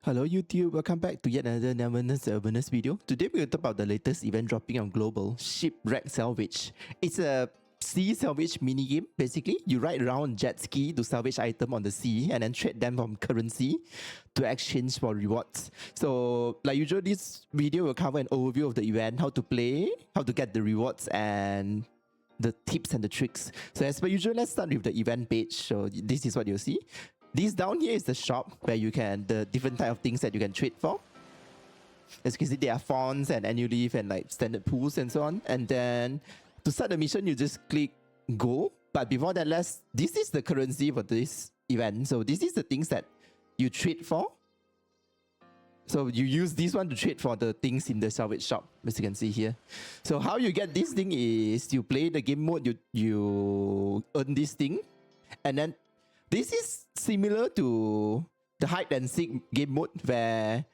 Hello YouTube, welcome back to yet another Neverness Everness video. Today we're going to talk about the latest event dropping on global, Shipwreck Salvage. It's a sea salvage minigame. Basically, you ride around jet ski to salvage items on the sea and then trade them from currency to exchange for rewards. So like usual, this video will cover an overview of the event, how to play, how to get the rewards, and the tips and the tricks. So as per usual, let's start with the event page. So this is what you'll see. This down here is the shop where you can, the different type of things that you can trade for. As you can see, there are fonts and annual leaf and like standard pools and so on. And then to start the mission, you just click go. But before that, this is the currency for this event. So this is the things that you trade for. So you use this one to trade for the things in the salvage shop, as you can see here. So how you get this thing is you play the game mode, you earn this thing, and then this is similar to the hide and seek game mode where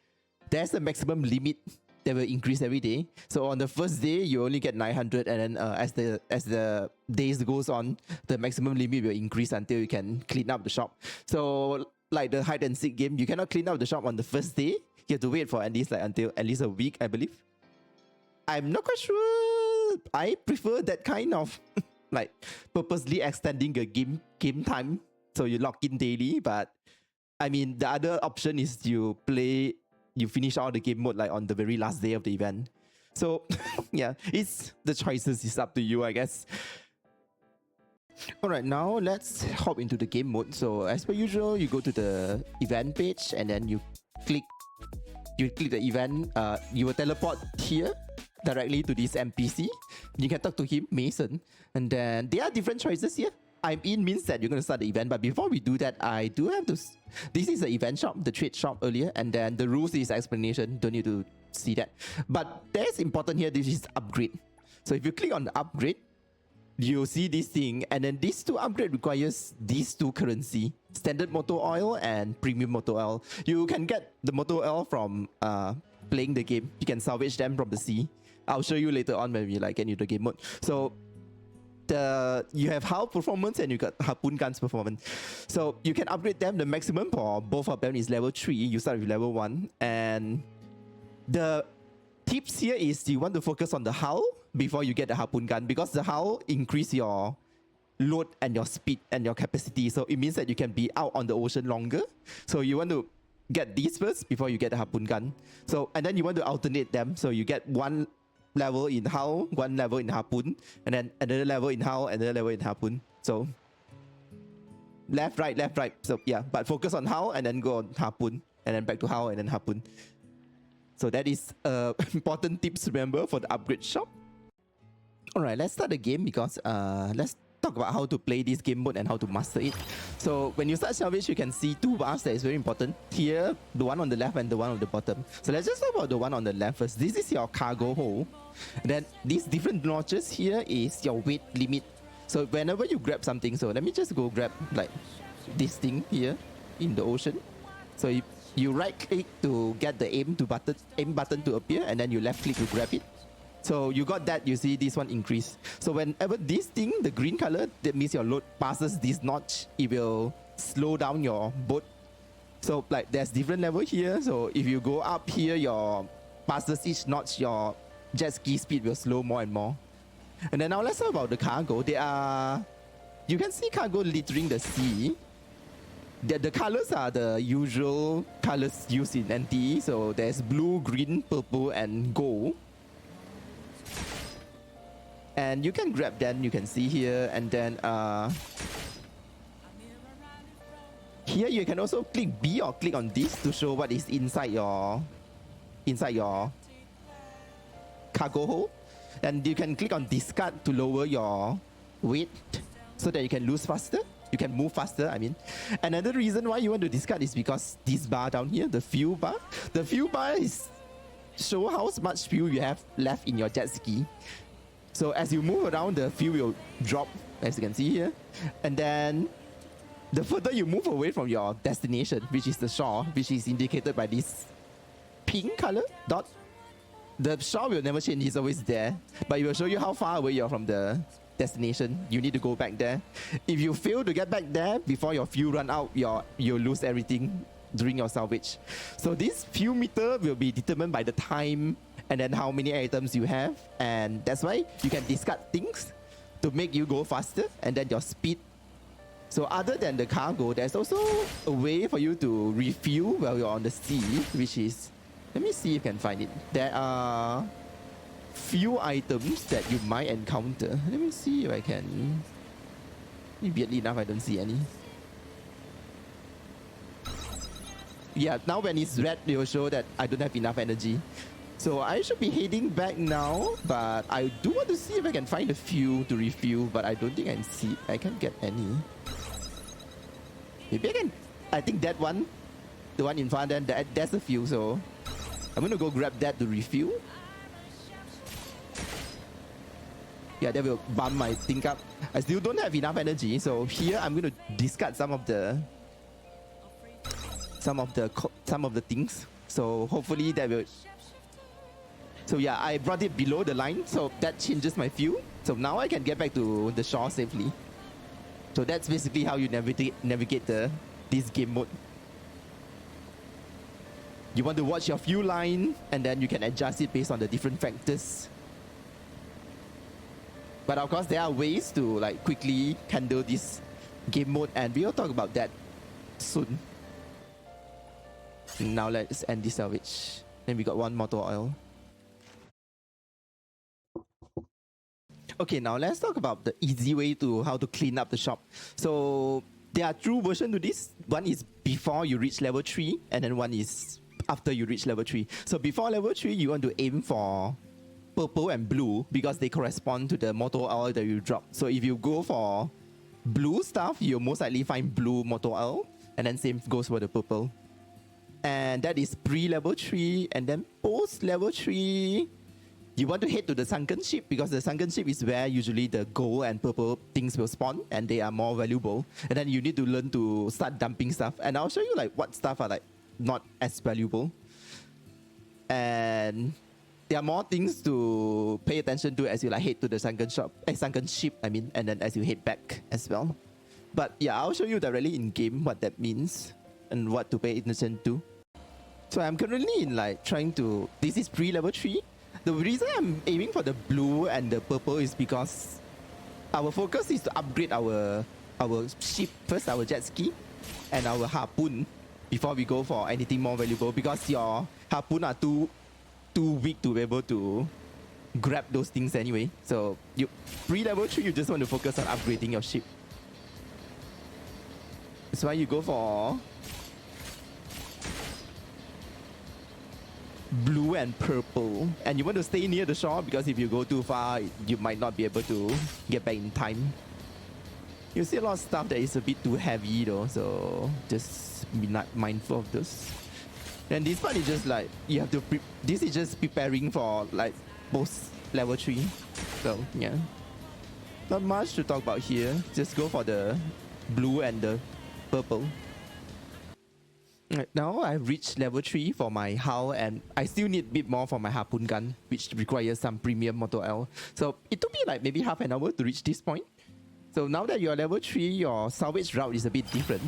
there's a maximum limit that will increase every day. So on the first day, you only get 900, and then as the days goes on, the maximum limit will increase until you can clean up the shop. So like the hide and seek game, you cannot clean up the shop on the first day. You have to wait for at least a week, I believe. I'm not quite sure. I prefer that kind of like purposely extending a game time. So you log in daily, but I mean, the other option is you finish all the game mode like on the very last day of the event. So yeah, it's the choices is up to you, I guess. Alright, now let's hop into the game mode. So as per usual, you go to the event page and then you click the event, you will teleport here directly to this NPC. You can talk to him, Mason, and then there are different choices here. I'm in means that you're going to start the event, but before we do that, I do have to... This is the event shop, the trade shop earlier, and then the rules is explanation, don't need to see that. But that's important here, this is upgrade. So if you click on the upgrade, you'll see this thing, and then these two upgrade requires these two currency, standard motor oil and premium motor oil. You can get the motor oil from playing the game. You can salvage them from the sea. I'll show you later on when we like get into the game mode. So you have hull performance and you got harpoon guns performance. So you can upgrade them. The maximum for both of them is level 3. You start with level 1. And the tips here is you want to focus on the hull before you get the harpoon gun, because the hull increase your load and your speed and your capacity. So it means that you can be out on the ocean longer. So you want to get these first before you get the harpoon gun. So, and then you want to alternate them. So you get one level in hull, one level in harpoon, and then another level in hull, another level in harpoon. So left, right. So yeah, but focus on hull and then go on harpoon, and then back to hull and then harpoon. So that is important tips to remember for the upgrade shop. Alright, let's start the game because let's talk about how to play this game mode and how to master it. So when you start salvage, you can see two bars that is very important. Here, the one on the left and the one on the bottom. So let's just talk about the one on the left first. This is your cargo hold. And then these different notches here is your weight limit. So whenever you grab something, so let me just go grab like this thing here in the ocean. So you right click to get the aim button to appear, and then you left click to grab it. So you got that, you see this one increase. So whenever this thing, the green color, that means your load passes this notch, it will slow down your boat. So like there's different level here. So if you go up here, your passes each notch, your jet ski speed will slow more and more. And then now let's talk about the cargo. You can see cargo littering the sea. The colors are the usual colors used in NTE. So there's blue, green, purple, and gold. And you can grab them, you can see here, and then here you can also click B or click on this to show what is inside your cargo hold. And you can click on discard to lower your weight so that you can lose faster. You can move faster, I mean. Another reason why you want to discard is because this bar down here, the fuel bar. The fuel bar is show how much fuel you have left in your jet ski. So as you move around, the fuel will drop, as you can see here. And then the further you move away from your destination, which is the shore, which is indicated by this pink color dot, the shore will never change, it's always there. But it will show you how far away you're from the destination. You need to go back there. If you fail to get back there before your fuel run out, you'll lose everything. during your salvage. So this few meter will be determined by the time and then how many items you have, and that's why you can discard things to make you go faster, and then your speed. So other than the cargo, there's also a way for you to refuel while you're on the sea, which is, let me see if I can find it. There are few items that you might encounter. Let me see if I can. Weirdly enough, I don't see any. Yeah, now when it's red, it will show that I don't have enough energy. So I should be heading back now, but I do want to see if I can find a few to refuel, but I don't think I can see. I can't get any. Maybe I can. I think that one, the one in front, then that's a few. So I'm gonna go grab that to refuel. Yeah, that will bump my thing up. I still don't have enough energy, so here I'm gonna discard some of the things. So hopefully that will. So yeah, I brought it below the line, so that changes my fuel. So now I can get back to the shore safely. So that's basically how you navigate this game mode. You want to watch your fuel line, and then you can adjust it based on the different factors. But of course, there are ways to like quickly handle this game mode, and we'll talk about that soon. Now let's end this salvage. Then we got one motor oil. Okay, now let's talk about the easy way to how to clean up the shop. So there are two versions to this. One is before you reach level 3, and then one is after you reach level 3. So before level 3, you want to aim for purple and blue because they correspond to the motor oil that you drop. So if you go for blue stuff, you'll most likely find blue motor oil, and then same goes for the purple. And that is pre-level 3, and then post-level 3, you want to head to the sunken ship because the sunken ship is where usually the gold and purple things will spawn, and they are more valuable. And then you need to learn to start dumping stuff, and I'll show you like what stuff are like not as valuable. And there are more things to pay attention to as you like head to the sunken ship, I mean, and then as you head back as well. But yeah, I'll show you directly in game what that means and what to pay attention to. So I'm currently in like trying to, this is pre-level 3. The reason I'm aiming for the blue and the purple is because our focus is to upgrade our ship first, our jet ski and our harpoon before we go for anything more valuable, because your harpoon are too weak to be able to grab those things anyway. So you pre-level 3, you just want to focus on upgrading your ship. That's why you go for blue and purple, and you want to stay near the shore because if you go too far, you might not be able to get back in time. You see a lot of stuff that is a bit too heavy though, so just be not mindful of this. And this part is just like you have to this is just preparing for like post level 3. So yeah, not much to talk about here. Just go for the blue and the purple. Right, now I've reached level 3 for my hull, and I still need a bit more for my harpoon gun, which requires some premium motor oil. So it took me like maybe half an hour to reach this point. So now that you're level 3, your salvage route is a bit different.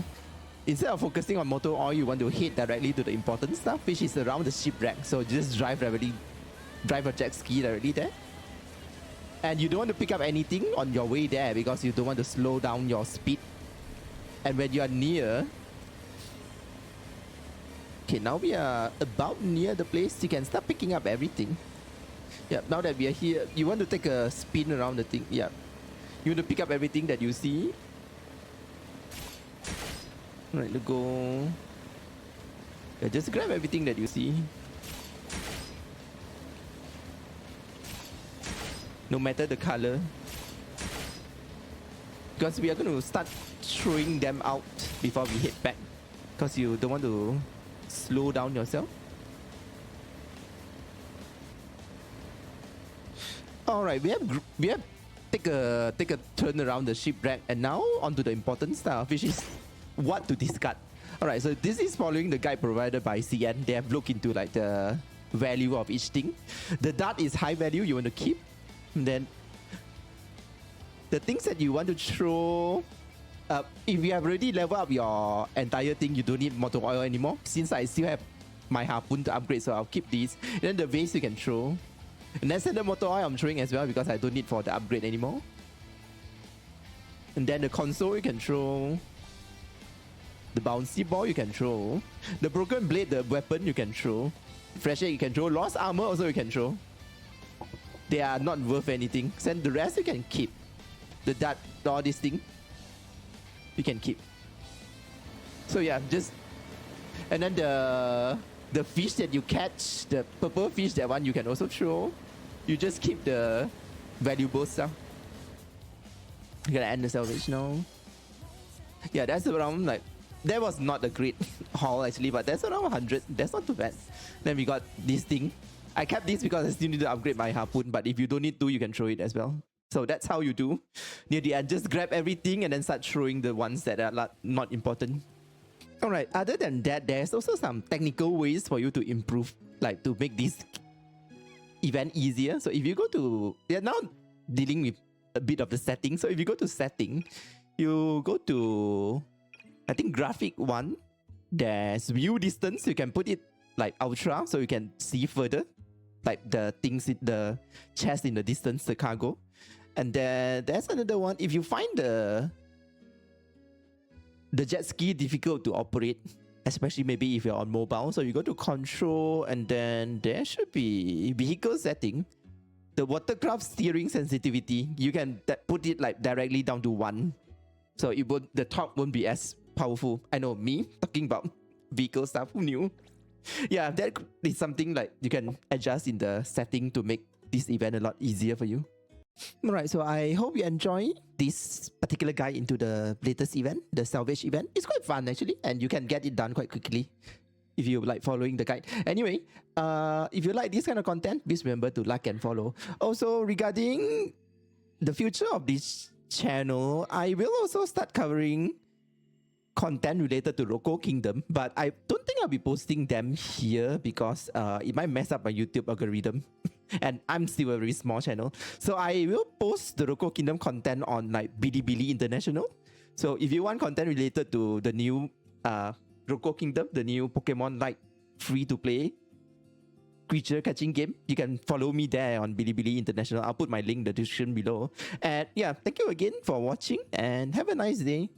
Instead of focusing on motor oil, you want to head directly to the important stuff, which is around the shipwreck. So just drive a jet ski directly there. And you don't want to pick up anything on your way there because you don't want to slow down your speed. And when you are near, okay, now we are about near the place. You can start picking up everything. Yeah, now that we are here, you want to take a spin around the thing. Yeah, you want to pick up everything that you see. Alright, let's go. Yeah, just grab everything that you see. No matter the color. Because we are going to start throwing them out before we head back. Because you don't want to slow down yourself. Alright, we have take a turn around the shipwreck, and now onto the important stuff, which is what to discard. Alright, so this is following the guide provided by CN. They have looked into like the value of each thing. The dart is high value, you want to keep. And then the things that you want to throw if you have already leveled up your entire thing, you don't need motor oil anymore. Since I still have my harpoon to upgrade, so I'll keep these. And then the vase you can throw. And then the motor oil I'm throwing as well because I don't need for the upgrade anymore. And then the console you can throw. The bouncy ball you can throw. The broken blade, the weapon you can throw. Fresh egg you can throw. Lost armor also you can throw. They are not worth anything. Then the rest you can keep. The dart, all this thing, you can keep. So yeah, just... And then the fish that you catch, the purple fish, that one you can also throw. You just keep the valuable stuff. You gotta end the salvage now. Yeah, that's around like... That was not a great haul actually, but that's around 100. That's not too bad. Then we got this thing. I kept this because I still need to upgrade my harpoon, but if you don't need to, you can throw it as well. So that's how you do. Near the end, just grab everything and then start throwing the ones that are not important. Alright, other than that, there's also some technical ways for you to improve, like to make this event easier. So if you go to... They're now dealing with a bit of the setting. So if you go to setting, you go to... I think graphic 1, there's view distance. You can put it like ultra so you can see further, like the things in the chest in the distance, the cargo. And then there's another one. If you find the jet ski difficult to operate, especially maybe if you're on mobile, so you go to control and then there should be vehicle setting. The watercraft steering sensitivity, you can put it like directly down to 1. So it won't, the top won't be as powerful. I know, me talking about vehicle stuff, who knew? Yeah, that is something like you can adjust in the setting to make this event a lot easier for you. Alright, so I hope you enjoy this particular guide into the latest event, the salvage event. It's quite fun actually, and you can get it done quite quickly if you like following the guide. Anyway, if you like this kind of content, please remember to like and follow. Also, regarding the future of this channel, I will also start covering content related to Roko Kingdom, but I don't think I'll be posting them here because it might mess up my YouTube algorithm. And I'm still a very small channel. So I will post the Roko Kingdom content on like Bilibili International. So if you want content related to the new Roko Kingdom, the new Pokemon like free-to-play creature catching game, you can follow me there on Bilibili International. I'll put my link in the description below. And yeah, thank you again for watching and have a nice day.